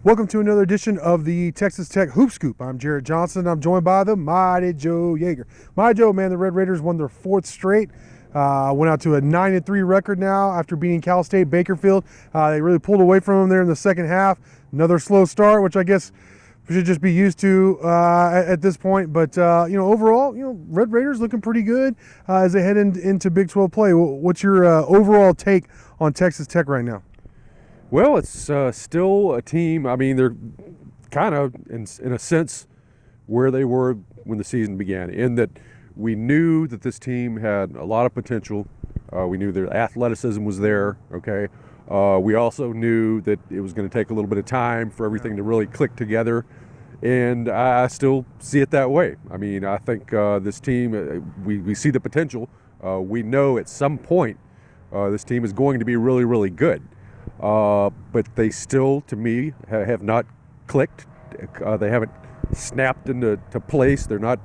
Welcome to another edition of the Texas Tech Hoop Scoop. I'm Jarret Johnson. I'm joined by the mighty Joe Yeager. Mighty Joe, man, the Red Raiders won their fourth straight. Went out to a 9-3 record now after beating Cal State Bakersfield. They really pulled away from them there in the second half. Another slow start, which I guess we should just be used to at this point. But overall, Red Raiders looking pretty good as they head into Big 12 play. What's your overall take on Texas Tech right now? Well, it's still a team. I mean, they're kind of, in a sense, where they were when the season began, in that we knew that this team had a lot of potential. We knew their athleticism was there, okay? We also knew that it was going to take a little bit of time for everything to really click together, and I still see it that way. I mean, I think this team, we see the potential. We know at some point this team is going to be really, really good. But they still, to me, have not clicked. They haven't snapped into place. They're not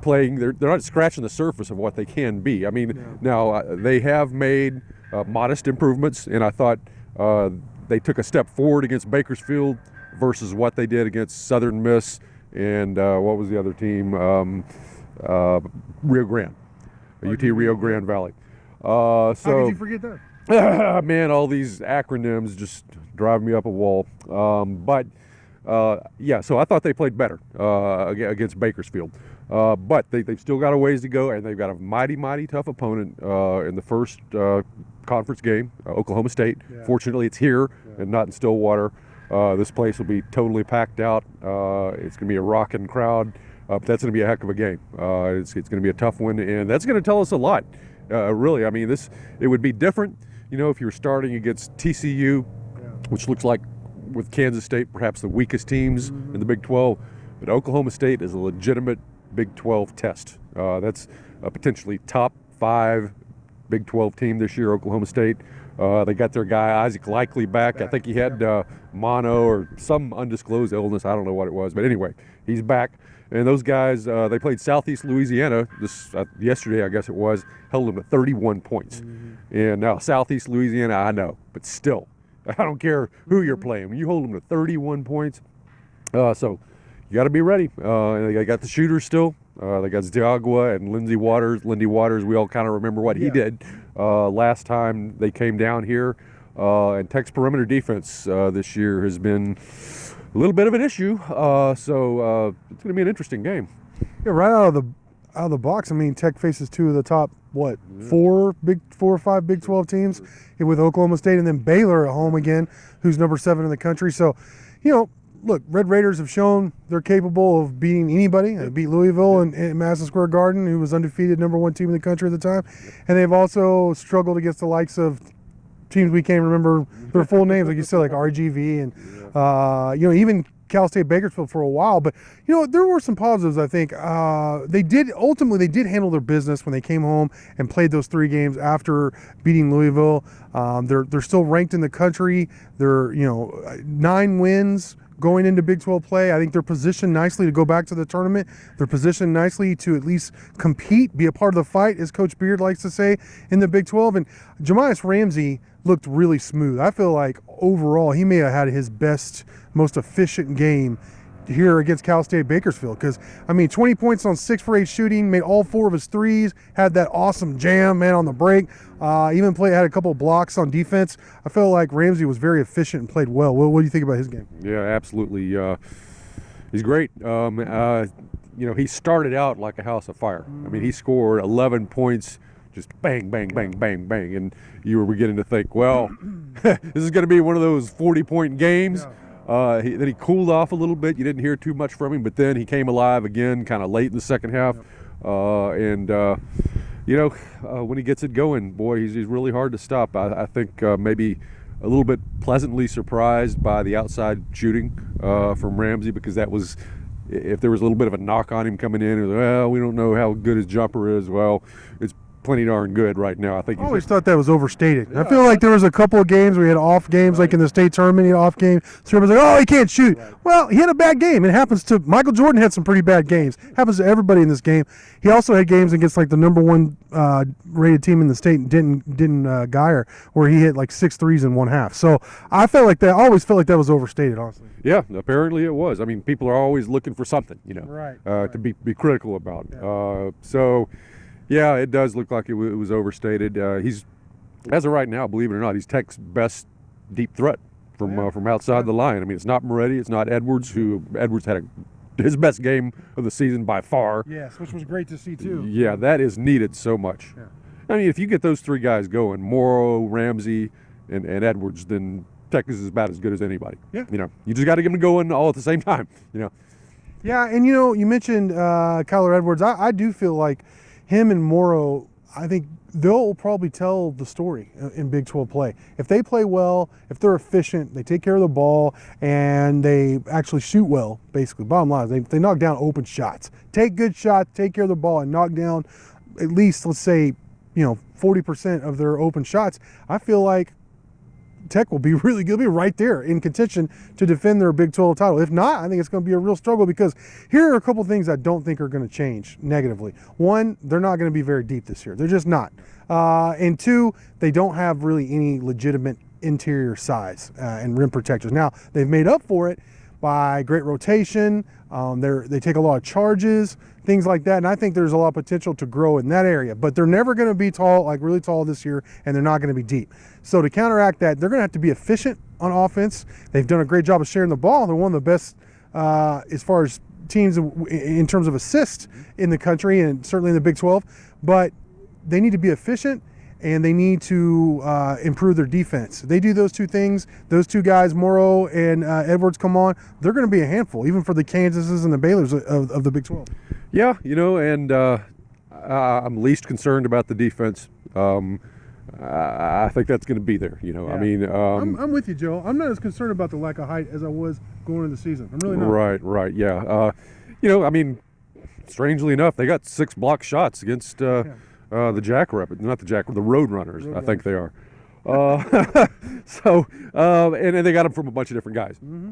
playing. They're not scratching the surface of what they can be. I mean, now they have made modest improvements, and I thought they took a step forward against Bakersfield versus what they did against Southern Miss and what was the other team? Rio Grande, UT Rio Grande Valley. How could you forget that? Man, all these acronyms just drive me up a wall. So I thought they played better against Bakersfield. But they've still got a ways to go, and they've got a mighty, mighty tough opponent in the first conference game, Oklahoma State. Yeah. Fortunately, it's here and not in Stillwater. This place will be totally packed out. It's going to be a rocking crowd. But that's going to be a heck of a game. It's going to be a tough one, and that's going to tell us a lot. Really, I mean, it would be different. If you were starting against TCU, which looks like with Kansas State perhaps the weakest teams in the Big 12, but Oklahoma State is a legitimate Big 12 test. That's a potentially top 5 Big 12 team this year, Oklahoma State. They got their guy Isaac Likely back. I think he had mono or some undisclosed illness. I don't know what it was, but anyway, he's back. And those guys, they played Southeast Louisiana yesterday, I guess it was, held them to 31 points. And now Southeast Louisiana, I know, but still, I don't care who you're playing. When you hold them to 31 points, so you got to be ready. They got the shooters still. They got Ziagwa and Lindy Waters. Lindy Waters, we all kind of remember what he did last time they came down here. And Tech's perimeter defense this year has been a little bit of an issue, so it's going to be an interesting game. Yeah, right out of the box. I mean, Tech faces two of the top 4 or 5 Big 12 teams with Oklahoma State, and then Baylor at home again, who's number 7 in the country. So, look, Red Raiders have shown they're capable of beating anybody. They beat Louisville in Madison Square Garden, who was undefeated, number 1 team in the country at the time, and they've also struggled against the likes of teams we can't remember their full names, like you said, like RGV and even Cal State Bakersfield for a while. But there were some positives. I think they did handle their business when they came home and played those 3 games after beating Louisville. They're still ranked in the country. They're 9 wins going into Big 12 play. I think they're positioned nicely to go back to the tournament. They're positioned nicely to at least compete, be a part of the fight, as Coach Beard likes to say, in the Big 12. And Jahmias Ramsey looked really smooth. I feel like overall he may have had his best, most efficient game here against Cal State Bakersfield, because 20 points on 6 for 8 shooting, made all 4 of his threes, had that awesome jam, man, on the break. Even had a couple of blocks on defense. I felt like Ramsey was very efficient and played well. What do you think about his game? Yeah, absolutely. He's great. He started out like a house of fire. I mean, he scored 11 points, just bang, bang, bang, bang, bang, and you were beginning to think, well, this is going to be one of those 40-point games. Yeah. Then he cooled off a little bit. You didn't hear too much from him, but then he came alive again kind of late in the second half. When he gets it going, boy, he's really hard to stop. I think maybe a little bit pleasantly surprised by the outside shooting from Ramsey, because that was, if there was a little bit of a knock on him coming in, it was, well, we don't know how good his jumper is. Well, it's plenty darn good right now. I think I always thought that was overstated. I feel like there was a couple of games where he had off games, like in the state tournament, he had off game. So everybody's like, oh, he can't shoot. Well, he had a bad game. It happens to Michael Jordan had some pretty bad games. Happens to everybody in this game. He also had games against like the number one rated team in the state, didn't Geyer, where he hit like 6 threes in one half. So I felt like that. I always felt like that was overstated, honestly. Yeah, apparently it was. I mean, people are always looking for something, to be critical about. Yeah. So. Yeah, it does look like it was overstated. He's, as of right now, believe it or not, he's Tech's best deep threat from outside the line. I mean, it's not Moretti, it's not Edwards, who Edwards had his best game of the season by far. Yes, which was great to see too. Yeah, that is needed so much. Yeah. I mean, if you get those 3 guys going, Morrow, Ramsey, and Edwards, then Tech is about as good as anybody. Yeah. You just got to get them going all at the same time. Yeah, and you mentioned Kyler Edwards. I do feel like him and Morrow, I think they'll probably tell the story in Big 12 play. If they play well, if they're efficient, they take care of the ball, and they actually shoot well, basically. Bottom line is they knock down open shots. Take good shots, take care of the ball, and knock down at least, let's say, 40% of their open shots. I feel like Tech will be really good. They'll be right there in contention to defend their Big 12 title. If not, I think it's going to be a real struggle, because here are a couple things I don't think are going to change negatively. One, they're not going to be very deep this year. They're just not. And 2, they don't have really any legitimate interior size and rim protectors. Now, they've made up for it by great rotation. They take a lot of charges, things like that, and I think there's a lot of potential to grow in that area. But they're never going to be tall, like really tall this year, and they're not going to be deep. So to counteract that, they're going to have to be efficient on offense. They've done a great job of sharing the ball. They're one of the best as far as teams in terms of assists in the country, and certainly in the Big 12. But they need to be efficient, and they need to improve their defense. They do those 2 things. Those 2 guys, Morrow and Edwards, come on. They're going to be a handful, even for the Kansases and the Baylors of the Big 12. Yeah, and I'm least concerned about the defense. I think that's going to be there. Yeah. I mean, I'm with you, Joe. I'm not as concerned about the lack of height as I was going into the season. I'm really not. Right. Yeah. I mean, strangely enough, they got 6 block shots against the Jackrabbit, not the Roadrunners. I think they are. And they got them from a bunch of different guys. Mm-hmm.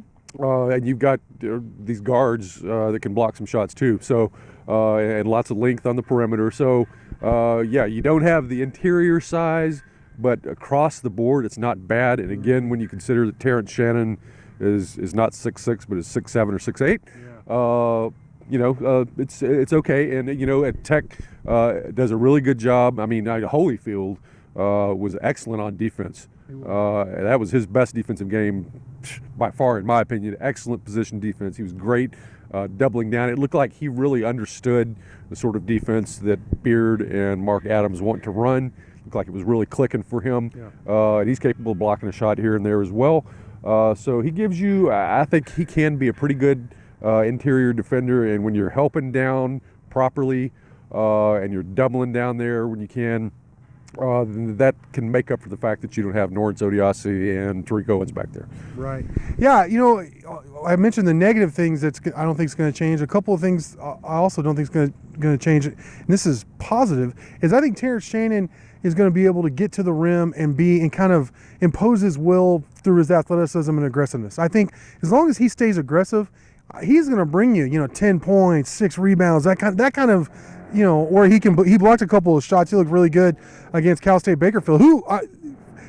And you've got these guards that can block some shots too. So, and lots of length on the perimeter. So, you don't have the interior size, but across the board, it's not bad. And again, when you consider that Terrence Shannon is not 6'6", but is 6'7" or 6'8", it's okay. And at Tech does a really good job. I mean, Holyfield was excellent on defense. That was his best defensive game by far, in my opinion. Excellent position defense. He was great doubling down. It looked like he really understood the sort of defense that Beard and Mark Adams want to run. Looked like it was really clicking for him. Yeah. And he's capable of blocking a shot here and there as well. So he gives you, I think he can be a pretty good interior defender. And when you're helping down properly and you're doubling down there when you can, that can make up for the fact that you don't have Norris Odiasi and Tariq Owens back there. Right. Yeah, I mentioned the negative things I don't think is going to change. A couple of things I also don't think is going to change, and this is positive, is I think Terrence Shannon is going to be able to get to the rim and kind of impose his will through his athleticism and aggressiveness. I think as long as he stays aggressive, he's going to bring you, 10 points, 6 rebounds, that kind of, or he blocked a couple of shots. He looked really good against Cal State Bakersfield, who,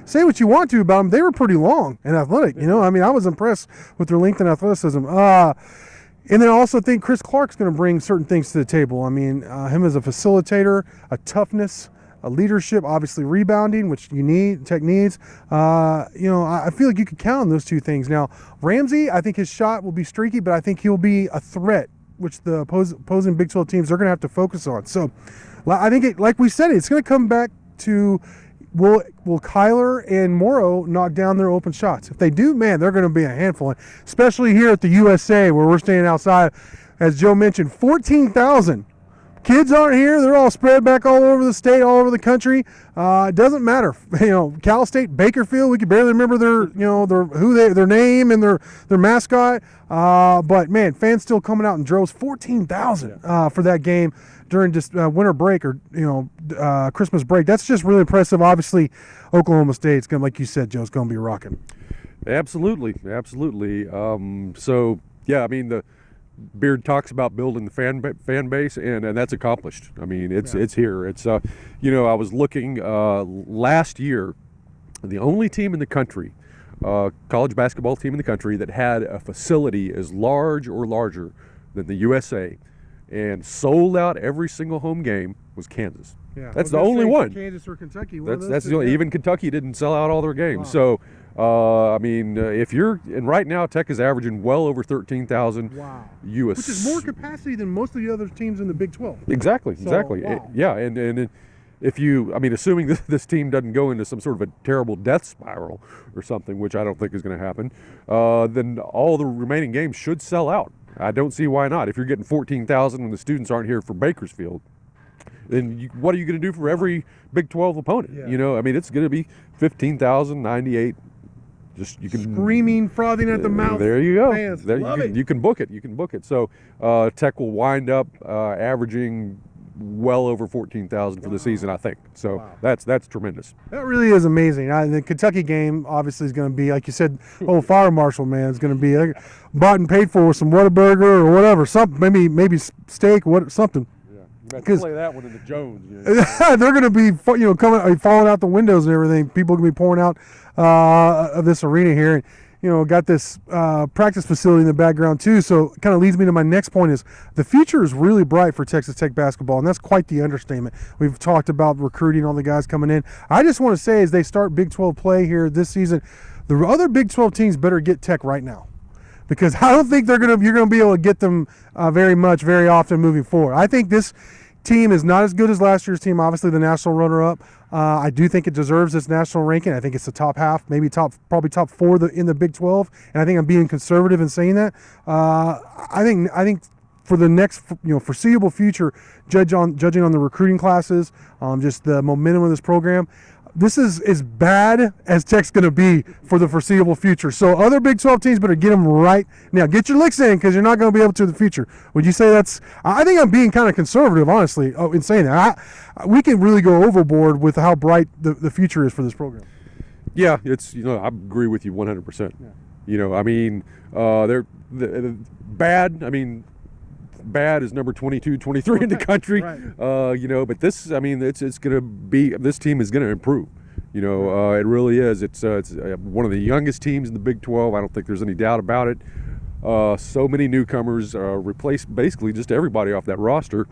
say what you want to about them, they were pretty long and athletic. I mean, I was impressed with their length and athleticism. And then I also think Chris Clark's going to bring certain things to the table. I mean, him as a facilitator, a toughness, a leadership, obviously rebounding, which Tech needs. I feel like you could count on those 2 things. Now, Ramsey, I think his shot will be streaky, but I think he'll be a threat, which the opposing Big 12 teams are going to have to focus on. So I think, like we said, it's going to come back to will Kyler and Morrow knock down their open shots? If they do, man, they're going to be a handful, especially here at the USA where we're staying outside. As Joe mentioned, 14,000 kids aren't here. They're all spread back all over the state, all over the country. It doesn't matter. Cal State, Bakerfield, we could barely remember their name and their mascot. But man, fans still coming out in droves. 14,000 for that game during just winter break or Christmas break. That's just really impressive. Obviously, Oklahoma State's going, like you said, Joe, it's going to be rocking. Absolutely. So yeah, I mean the Beard talks about building the fan base, and that's accomplished. I mean, it's here. It's I was looking last year, the only team in the country, college basketball team in the country that had a facility as large or larger than the USA, and sold out every single home game was Kansas. Yeah, that's the only one. Kansas or Kentucky. That's the only. Even Kentucky didn't sell out all their games. Wow. So. I mean, and right now Tech is averaging well over 13,000. Wow. US. Which is more capacity than most of the other teams in the Big 12. Exactly. Wow. Yeah, and assuming this team doesn't go into some sort of a terrible death spiral or something, which I don't think is going to happen, then all the remaining games should sell out. I don't see why not. If you're getting 14,000 when the students aren't here for Bakersfield, then what are you going to do for every Big 12 opponent? Yeah. I mean, it's going to be 15,098. You can screaming, frothing at the mouth. There you go. Fans. You can book it. So Tech will wind up averaging well over 14,000 for the season, I think. So that's tremendous. That really is amazing. The Kentucky game obviously is going to be, like you said, fire marshal, man, is going to be bought and paid for with some Whataburger or whatever, something, maybe steak, something. You have to play that one in the Jones. They're going to be, falling out the windows and everything. People are going to be pouring out of this arena here. And, got this practice facility in the background too. So it kind of leads me to my next point is the future is really bright for Texas Tech basketball, and that's quite the understatement. We've talked about recruiting all the guys coming in. I just want to say as they start Big 12 play here this season, the other Big 12 teams better get Tech right now, because I don't think you're going to be able to get them very often moving forward. I think this team is not as good as last year's team, obviously the national runner-up. I do think it deserves its national ranking. I think it's the top half, probably top four in the Big 12, and I think I'm being conservative in saying that. I think for the next foreseeable future, judging on the recruiting classes, just the momentum of this program, this is as bad as Tech's going to be for the foreseeable future. So other Big 12 teams better get them right now. Get your licks in, because you're not going to be able to in the future. Would you say that's – I think I'm being kind of conservative, honestly, in saying that. We can really go overboard with how bright the future is for this program. Yeah, it's I agree with you 100%. Yeah. I mean, they're bad. I mean, bad is number 22, 23 in the country. Right. But this, I mean, it's going to be, this team is going to improve. It really is. It's one of the youngest teams in the Big 12. I don't think there's any doubt about it. So many newcomers replaced basically just everybody off that roster,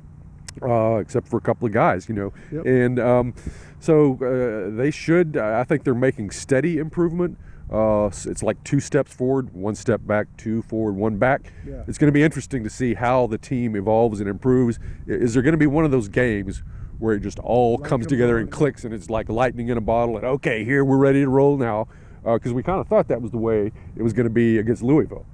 except for a couple of guys. Yep. And so they should. I think they're making steady improvement. It's like 2 steps forward, 1 step back, 2 forward, 1 back. Yeah. It's going to be interesting to see how the team evolves and improves. Is there going to be one of those games where it just all comes together and clicks, and it's like lightning in a bottle, and okay, here we're ready to roll now? Because we kind of thought that was the way it was going to be against Louisville,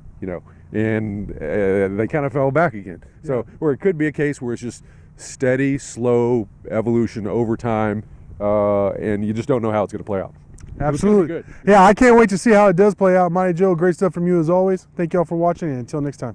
and they kind of fell back again. So, or it could be a case where it's just steady, slow evolution over time, and you just don't know how it's going to play out. Absolutely. Good. Yeah, I can't wait to see how it does play out. Mighty Joe, great stuff from you as always. Thank y'all for watching, and until next time.